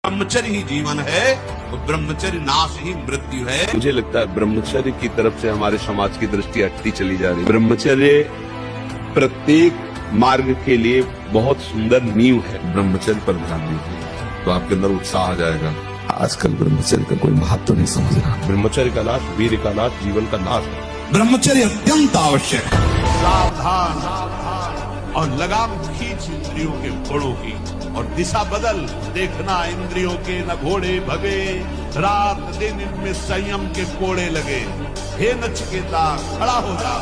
ब्रह्मचर्य ही जीवन है, तो ब्रह्मचर्य नाश ही मृत्यु है। मुझे लगता है ब्रह्मचर्य की तरफ से हमारे समाज की दृष्टि हटती चली जा रही है। ब्रह्मचर्य प्रत्येक मार्ग के लिए बहुत सुंदर नींव है। ब्रह्मचर्य पर ध्यान दीजिए तो आपके अंदर उत्साह आ जाएगा। आजकल ब्रह्मचर्य का कोई महत्व नहीं समझ रहा। ब्रह्मचर्य का नाश वीर का नाश, जीवन का नाश है। ब्रह्मचर्य अत्यंत आवश्यक है। सावधान और लगाम खींच इंद्रियों के घोड़ों की, और दिशा बदल देखना इंद्रियों के न घोड़े भगे, रात दिन इनमें संयम के कोड़े लगे। हे नचिकेता खड़ा हो जा,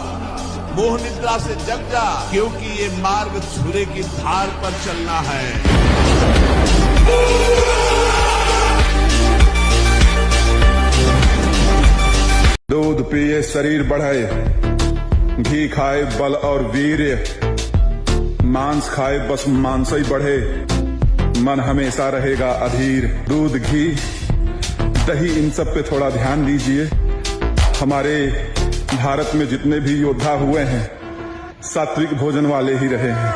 मोह निद्रा से जग जा, क्योंकि ये मार्ग छुरे की धार पर चलना है। दूध पिए शरीर बढ़े, घी खाए बल और वीर्य, मांस खाए बस मांस ही बढ़े, मन हमेशा रहेगा अधीर। दूध घी दही इन सब पे थोड़ा ध्यान दीजिए। हमारे भारत में जितने भी योद्धा हुए हैं सात्विक भोजन वाले ही रहे हैं।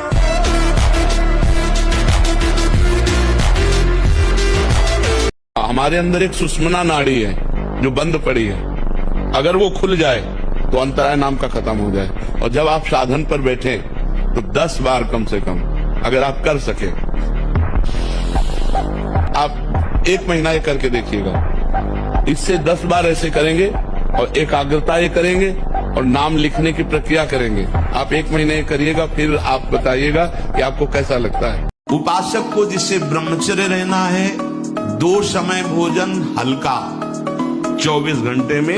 हमारे अंदर एक सुषुम्ना नाड़ी है जो बंद पड़ी है, अगर वो खुल जाए तो अंतराय नाम का खत्म हो जाए। और जब आप साधन पर बैठे तो 10 बार कम से कम अगर आप कर सके, आप 1 महीना ये करके देखिएगा। इससे 10 बार ऐसे करेंगे और एकाग्रता ये करेंगे और नाम लिखने की प्रक्रिया करेंगे। आप 1 महीने ये करिएगा, फिर आप बताइएगा कि आपको कैसा लगता है। उपासक को जिससे ब्रह्मचर्य रहना है, 2 समय भोजन हल्का 24 घंटे में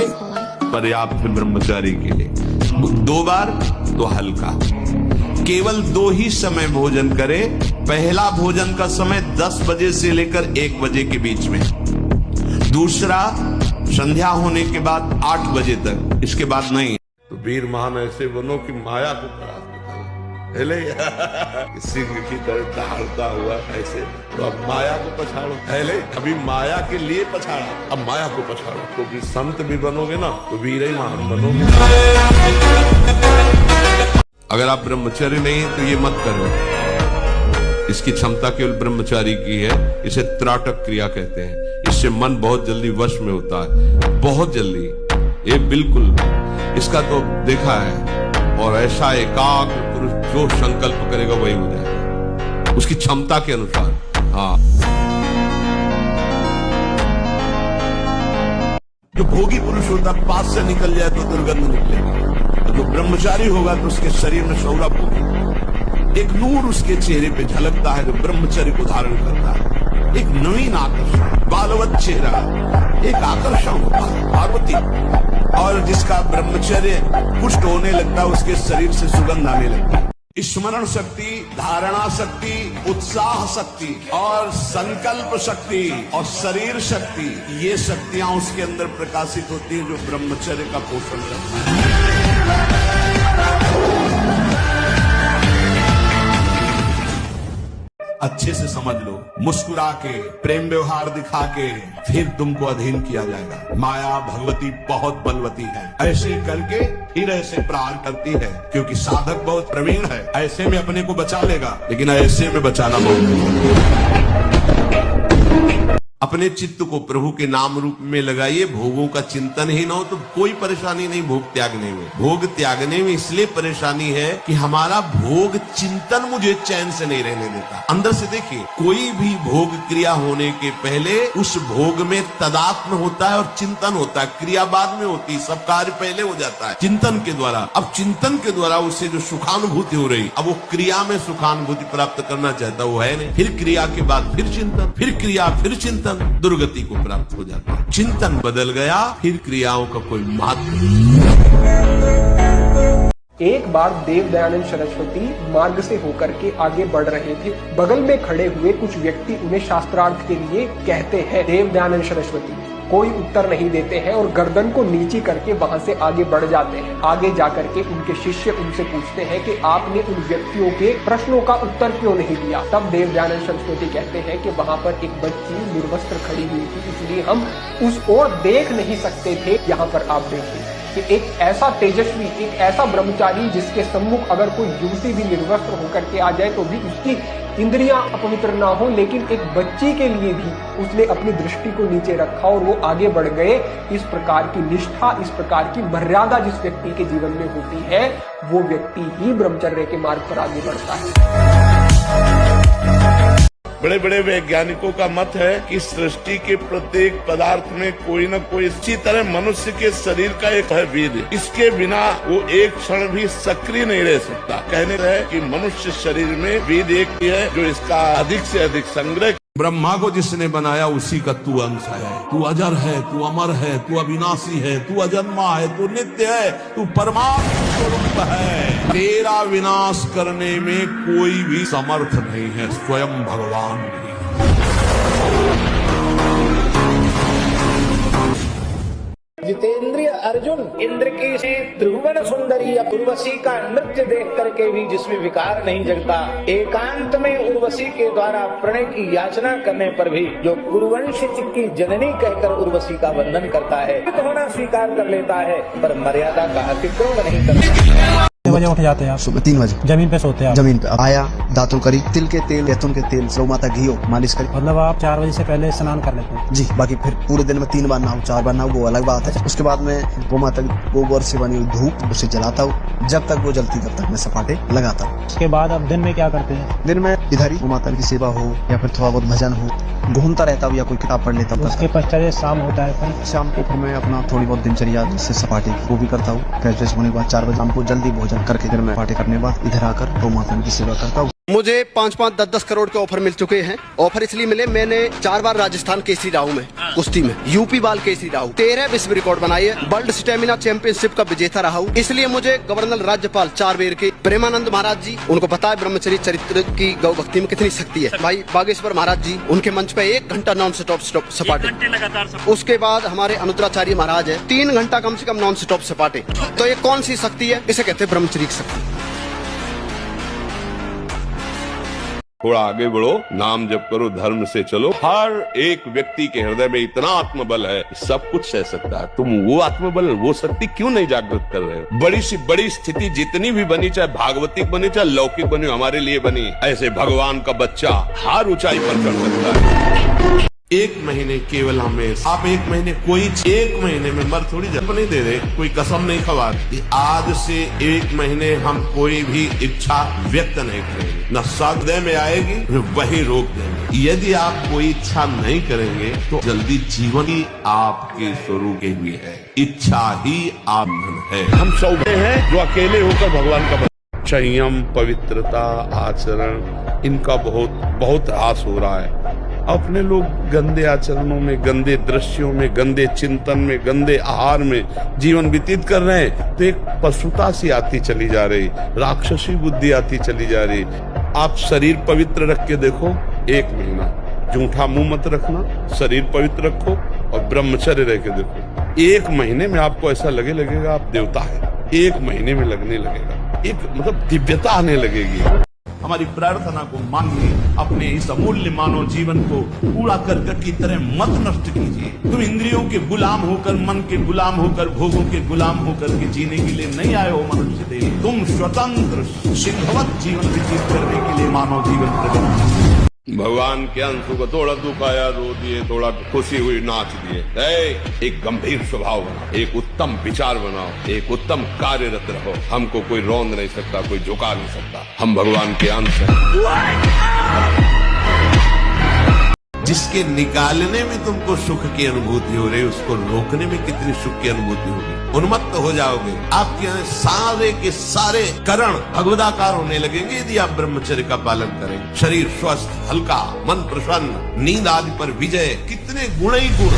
पर्याप्त है ब्रह्मचारी के लिए। 2 बार तो हल्का, केवल 2 ही समय भोजन करे। पहला भोजन का समय 10 बजे से लेकर 1 बजे के बीच में, दूसरा संध्या होने के बाद 8 बजे तक, इसके बाद नहीं। तो वीर महान ऐसे बनो कि माया को परास्त कर, सिंह की तरह दहाड़ता हुआ ऐसे। तो अब माया को पछाड़ो, पहले अभी माया के लिए पछाड़ा, अब माया को पछाड़ो। तो भी संत भी बनोगे ना तो वीर ही महान बनोगे। अगर आप ब्रह्मचर्य नहीं है तो ये मत करो। इसकी क्षमता केवल ब्रह्मचारी की है। इसे त्राटक क्रिया कहते हैं। इससे मन बहुत जल्दी वश में होता है, बहुत जल्दी। ये बिल्कुल इसका तो देखा है। और ऐसा एकाग्र पुरुष जो संकल्प करेगा वही हो जाएगा उसकी क्षमता के अनुसार। हाँ, जो भोगी पुरुष होता पास से निकल जाए तो दुर्गंध निकलेगी, तो जो ब्रह्मचारी होगा तो उसके शरीर में सौरभ होगी, एक नूर उसके चेहरे पे झलकता है जो ब्रह्मचर्य को धारण करता है। एक नवीन आकर्षण, बालवत चेहरा, एक आकर्षण होता है पार्वती। और जिसका ब्रह्मचर्य पुष्ट होने लगता है उसके शरीर से सुगंध आने लगता है। स्मरण शक्ति, धारणा शक्ति, उत्साह शक्ति और संकल्प शक्ति और शरीर शक्ति, ये शक्तियां उसके अंदर प्रकाशित होती है जो ब्रह्मचर्य का पोषण करता है। अच्छे से समझ लो, मुस्कुरा के, प्रेम व्यवहार दिखा के फिर तुमको अधीन किया जाएगा। माया भगवती बहुत बलवती है, ऐसे करके फिर ऐसे प्रहार करती है, क्योंकि साधक बहुत प्रवीण है। ऐसे में अपने को बचा लेगा, लेकिन ऐसे में बचाना बहुत। अपने चित्त को प्रभु के नाम रूप में लगाइए। भोगों का चिंतन ही ना हो तो कोई परेशानी नहीं भोग त्यागने में। भोग त्यागने में इसलिए परेशानी है कि हमारा भोग चिंतन मुझे चैन से नहीं रहने देता। अंदर से देखिए, कोई भी भोग क्रिया होने के पहले उस भोग में तदात्म होता है और चिंतन होता है। क्रिया बाद में होती है, सब कार्य पहले हो जाता है चिंतन के द्वारा। अब चिंतन के द्वारा उससे जो सुखानुभूति हो रही, अब वो क्रिया में सुखानुभूति प्राप्त करना चाहता वो है नहीं। फिर क्रिया के बाद फिर चिंतन, फिर क्रिया, फिर चिंतन, दुर्गति को प्राप्त हो जाता है। चिंतन बदल गया, फिर क्रियाओं का कोई महत्व नहीं। एक बार देव दयानंद सरस्वती मार्ग से होकर के आगे बढ़ रहे थे। बगल में खड़े हुए कुछ व्यक्ति उन्हें शास्त्रार्थ के लिए कहते हैं। देव दयानंद सरस्वती कोई उत्तर नहीं देते हैं और गर्दन को नीची करके वहां से आगे बढ़ जाते हैं। आगे जाकर के उनके शिष्य उनसे पूछते हैं कि आपने उन व्यक्तियों के प्रश्नों का उत्तर क्यों नहीं दिया। तब देव दयानंद सरस्वती कहते हैं कि वहां पर एक बच्ची निर्वस्त्र खड़ी हुई थी, इसलिए हम उस ओर देख नहीं सकते थे। यहाँ पर आप देखिए कि एक ऐसा तेजस्वी, एक ऐसा ब्रह्मचारी जिसके सम्मुख अगर कोई युवती भी निर्वस्त्र होकर के आ जाए तो भी उसकी इंद्रियां अपवित्र ना हो, लेकिन एक बच्ची के लिए भी उसने अपनी दृष्टि को नीचे रखा और वो आगे बढ़ गए। इस प्रकार की निष्ठा, इस प्रकार की मर्यादा जिस व्यक्ति के जीवन में होती है, वो व्यक्ति ही ब्रह्मचर्य के मार्ग पर आगे बढ़ता है। बड़े बड़े वैज्ञानिकों का मत है कि सृष्टि के प्रत्येक पदार्थ में कोई न कोई, इसी तरह मनुष्य के शरीर का एक है वीर्य, इसके बिना वो एक क्षण भी सक्रिय नहीं रह सकता। कहने है कि मनुष्य शरीर में वीर्य एक है जो इसका अधिक से अधिक संग्रह। ब्रह्मा को जिसने बनाया उसी का तू अंश है। तू अजर है, तू अमर है, तू अविनाशी है, तू अजन्मा है, तू नित्य है, तू परमात्मा स्वरूप है। तेरा विनाश करने में कोई भी समर्थ नहीं है, स्वयं भगवान भी। जितेंद्रिय अर्जुन इंद्र की से त्रिभुवन सुंदरी उर्वशी का नृत्य देख करके भी जिसमें विकार नहीं जगता, एकांत में उर्वशी के द्वारा प्रणय की याचना करने पर भी जो कुरुवंश की जननी कहकर उर्वशी का वंदन करता है, होना स्वीकार कर लेता है, पर मर्यादा का अतिक्रमण नहीं करता। कितने बजे उठ जाते हैं आप? सुबह 3 बजे। जमीन पे सोते हैं आप? जमीन पे आया, दातुन करी, तिल के तेल, जैतून के तेल, गौ माता घी मालिश करी। मतलब आप 4 बजे से पहले स्नान कर लेते हैं? जी। बाकी फिर पूरे दिन में 3 बार नहाऊं, 4 बार नहाऊं, वो अलग बात है। उसके बाद में गौ माता गोबर से बनी हुई धूप उसे जलाता हूँ, जब तक वो जलती तब तक मैं सपाटे लगाता हूँ। उसके बाद आप दिन में क्या करते हैं? दिन में इधर ही गौ माता की सेवा हो या फिर थोड़ा बहुत भजन हो, घूमता रहता हूँ या कोई किताब पढ़ लेता हूँ। उसके पश्चात शाम होता है, फिर शाम को फिर मैं अपना थोड़ी बहुत दिनचर्या जैसे सपाटे वो भी करता हूँ। फ्रेश होने के बाद 4 बजे शाम को जल्दी भोजन करके फिर मैं सपाटे करने के बाद इधर आकर गौ माता की सेवा करता हूँ। मुझे 5-5, 10-10 करोड़ के ऑफर मिल चुके हैं। ऑफर इसलिए मिले, मैंने 4 बार राजस्थान केसरी रहा हूं, मैं कुश्ती में यूपी बाल केसरी रहा हूं, 13 विश्व रिकॉर्ड बनाई है, वर्ल्ड स्टेमिना चैंपियनशिप का विजेता रहा हूं। इसलिए मुझे गवर्नर राज्यपाल 4 बेर के प्रेमानंद महाराज जी, उनको पता है ब्रह्मचर्य चरित्र की गौ भक्ति में कितनी शक्ति है। भाई बागेश्वर महाराज जी, उनके मंच पे 1 घंटा नॉन स्टॉप सपाटे। उसके बाद हमारे अनुद्राचार्य महाराज है, 3 घंटा कम से कम नॉन स्टॉप सपाटे। तो ये कौन सी शक्ति है? इसे कहते हैं ब्रह्मचर्य की शक्ति। थोड़ा आगे बढ़ो, नाम जप करो, धर्म से चलो। हर एक व्यक्ति के हृदय में इतना आत्मबल है, सब कुछ सह सकता है। तुम वो आत्मबल, वो शक्ति क्यों नहीं जागृत कर रहे हो? बड़ी सी बड़ी स्थिति जितनी भी बनी, चाहे भागवतिक बनी, चाहे लौकिक बनी, हमारे लिए बनी, ऐसे भगवान का बच्चा हर ऊंचाई पर कर सकता है। 1 महीने केवल हमें, आप 1 महीने कोई 1 महीने में मर थोड़ी जप नहीं दे रहे, कोई कसम नहीं खवाती। आज से 1 महीने हम कोई भी इच्छा व्यक्त नहीं करेंगे, न हृदय में आएगी वही रोक देंगे। यदि आप कोई इच्छा नहीं करेंगे तो जल्दी जीवन ही आपके स्वरूप के लिए है, इच्छा ही आबंधन है। हम सौभाग्य हैं जो अकेले होकर भगवान का संयम, पवित्रता, आचरण, इनका बहुत ह्रास हो रहा है। अपने लोग गंदे आचरणों में, गंदे दृश्यों में, गंदे चिंतन में, गंदे आहार में जीवन व्यतीत कर रहे हैं, तो एक पशुता सी आती चली जा रही, राक्षसी बुद्धि आती चली जा रही। आप शरीर पवित्र रख के देखो, 1 महीना जूठा मुंह मत रखना, शरीर पवित्र रखो और ब्रह्मचर्य रह के देखो। 1 महीने में आपको ऐसा लगेगा आप देवता है। 1 महीने में लगने लगेगा, एक मतलब दिव्यता आने लगेगी। हमारी प्रार्थना को मानिए, अपने इस अमूल्य मानव जीवन को कूड़ा करकट की तरह मत नष्ट कीजिए। तुम इंद्रियों के गुलाम होकर, मन के गुलाम होकर, भोगों के गुलाम होकर के जीने के लिए नहीं आए हो मनुष्य देह। तुम स्वतंत्र सिंहवत जीवन व्यतीत करने के लिए मानव जीवन प्रकट। भगवान के अंशों को थोड़ा दुखाया रो दिए, थोड़ा खुशी हुई नाच दिए। एक गंभीर स्वभाव बनाओ, एक उत्तम विचार बनाओ, एक उत्तम कार्यरत रहो। हमको कोई रौंद नहीं सकता, कोई झुका नहीं सकता। हम भगवान के अंश हैं। जिसके निकालने में तुमको सुख की अनुभूति हो रही, उसको रोकने में कितनी सुख की अनुभूति होगी। उन्मत्त हो जाओगे, आपके सारे के सारे करण भगवदाकार होने लगेंगे यदि आप ब्रह्मचर्य का पालन करेंगे। शरीर स्वस्थ, हल्का, मन प्रसन्न, नींद आदि पर विजय, कितने गुण ही गुण।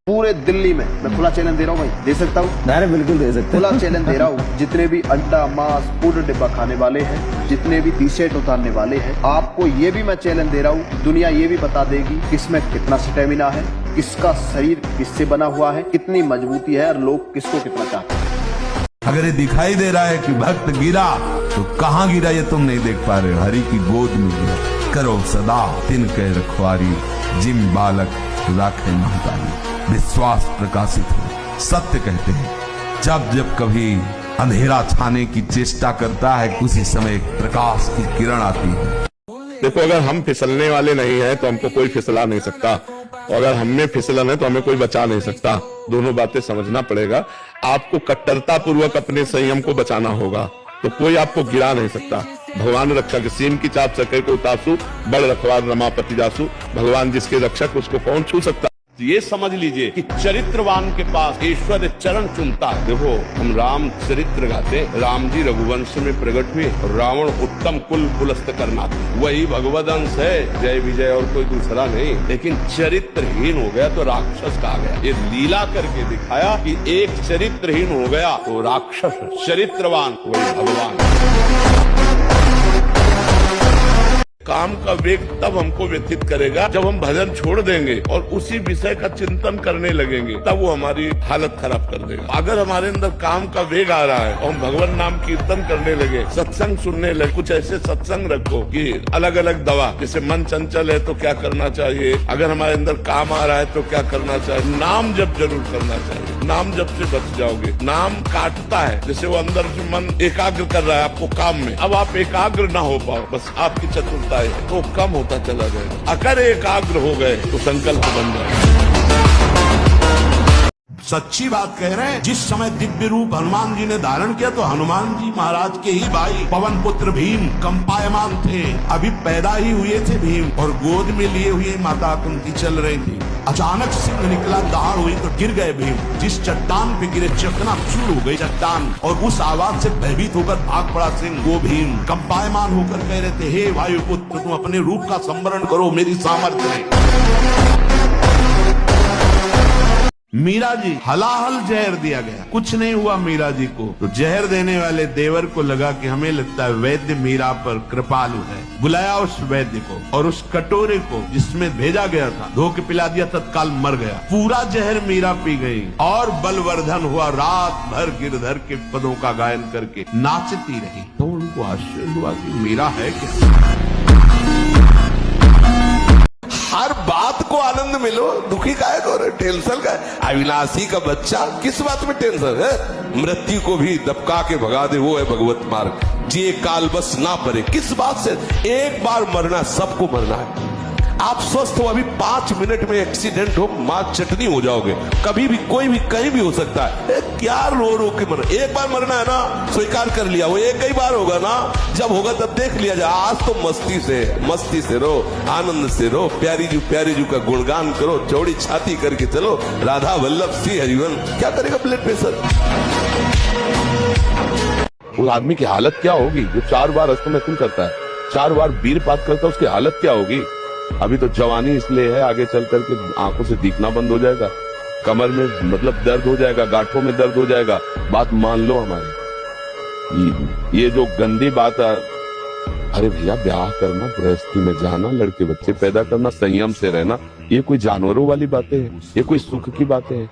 पूरे दिल्ली में मैं खुला चैलेंज दे रहा हूँ भाई, दे सकता हूँ? अरे बिल्कुल दे सकते। खुला चैलेंज दे रहा हूँ, जितने भी अंडा, मांस, पूर्ण डिब्बा खाने वाले हैं, जितने भी टी-शर्ट उतारने वाले हैं, आपको ये भी मैं चैलेंज दे रहा हूँ, दुनिया ये भी बता देगी किसमें कितना स्टेमिना है, किसका शरीर किससे बना हुआ है, कितनी मजबूती है और लोग किसको कितना चाहते हैं। अगर ये दिखाई दे रहा है कि भक्त गिरा, तो कहाँ गिरा ये तुम नहीं देख पा रहे हो। हरि की गोद में गिरा। करो सदा तिनके रखवारी, जिम बालक राखे महतारी। विश्वास प्रकाशित हो, सत्य कहते हैं, जब जब कभी अंधेरा छाने की चेष्टा करता है, उसी समय एक प्रकाश की किरण आती है। देखो, अगर हम फिसलने वाले नहीं हैं तो हमको कोई फिसला नहीं सकता, और अगर हम में फिसलन है तो हमें कोई बचा नहीं सकता। दोनों बातें समझना पड़ेगा। आपको कट्टरता पूर्वक अपने संयम को बचाना होगा, तो कोई आपको गिरा नहीं सकता। भगवान रक्षक, सीम की चाप सके को उतासु, बड़ रखवार रमापति जासु। भगवान जिसके रक्षक उसको कौन छू सकता। ये समझ लीजिए कि चरित्रवान के पास ईश्वर चरण चुनता है। देखो, हम राम चरित्र गाते, राम जी रघुवंश में प्रकट हुए, रावण उत्तम कुल पुलस्त करना, वही भगवद अंश है, जय विजय और कोई दूसरा नहीं। लेकिन चरित्रहीन हो गया तो राक्षस कहा गया। ये लीला करके दिखाया कि एक चरित्रहीन हो गया तो राक्षस, चरित्रवान वही भगवान। काम का वेग तब हमको व्यथित करेगा जब हम भजन छोड़ देंगे और उसी विषय का चिंतन करने लगेंगे, तब वो हमारी हालत खराब कर देगा। अगर हमारे अंदर काम का वेग आ रहा है और हम भगवान नाम कीर्तन करने लगे, सत्संग सुनने लगे, कुछ ऐसे सत्संग रखो कि अलग अलग दवा, जैसे मन चंचल है तो क्या करना चाहिए, अगर हमारे अंदर काम आ रहा है तो क्या करना चाहिए। नाम जप जरूर करना चाहिए, नाम जप से बच जाओगे। नाम काटता है, जैसे वो अंदर से मन एकाग्र कर रहा है आपको काम में, अब आप एकाग्र ना हो पाओ, बस आपकी चतुरता तो कम होता चला जाएगा। अगर एकाग्र हो गए तो संकल्प बन जाए। सच्ची बात कह रहे हैं। जिस समय दिव्य रूप हनुमान जी ने धारण किया तो हनुमान जी महाराज के ही भाई पवन पुत्र भीम कंपायमान थे, अभी पैदा ही हुए थे भीम, और गोद में लिए हुए माता कुंती चल रही थी। अचानक सिंह निकला, दहाड़ हुई तो गिर गए भीम। जिस चट्टान पे गिरे चकनाचूर हो गई चट्टान, और उस आवाज से भयभीत होकर भाग पड़ा सिंह। वो भीम कंपायमान होकर कह रहे थे, हे वायुपुत्र, तुम अपने रूप का संवरण करो, मेरी सामर्थ्य है। मीरा जी हलाहल जहर दिया गया, कुछ नहीं हुआ मीरा जी को। तो जहर देने वाले देवर को लगा कि हमें लगता है वैद्य मीरा पर कृपालु है, बुलाया उस वैद्य को, और उस कटोरे को जिसमें भेजा गया था धो के पिला दिया, तत्काल मर गया। पूरा जहर मीरा पी गई और बलवर्धन हुआ, रात भर गिरधर के पदों का गायन करके नाचती रही। तो उनको आश्चर्य हुआ कि मीरा है क्या। हर बात को आनंद मिलो, दुखी काहे को रहे, टेंशन का है। अविनाशी का बच्चा, किस बात में टेंशन है। मृत्यु को भी दबका के भगा दे, वो है भगवत मार्ग। जिए काल बस ना परे, किस बात से। एक बार मरना, सबको मरना है। आप स्वस्थ हो, अभी 5 मिनट में एक्सीडेंट हो, मां चटनी हो जाओगे। कभी भी कोई भी कहीं भी हो सकता है। क्या रो रो के मरना, एक बार मरना है ना, स्वीकार कर लिया, वो एक ही बार होगा ना, जब होगा तब देख लिया जाए। आज तो मस्ती से रो, आनंद से रो, प्यारी जू का गुणगान करो, चौड़ी छाती करके चलो, राधा वल्लभ सी हरिवन। क्या करेगा ब्लड प्रेशर। उस आदमी की हालत क्या होगी जो 4 बार अस्तमैथुन करता है, 4 बार वीरपात करता है, उसकी हालत क्या होगी। अभी तो जवानी इसलिए है, आगे चल करके आंखों से दिखना बंद हो जाएगा, कमर में मतलब दर्द हो जाएगा, गांठों में दर्द हो जाएगा। बात मान लो हमारी, ये जो गंदी बात है, अरे भैया ब्याह करना, गृहस्थी में जाना, लड़के बच्चे पैदा करना, संयम से रहना, ये कोई जानवरों वाली बातें हैं, ये कोई सुख की बातें हैं।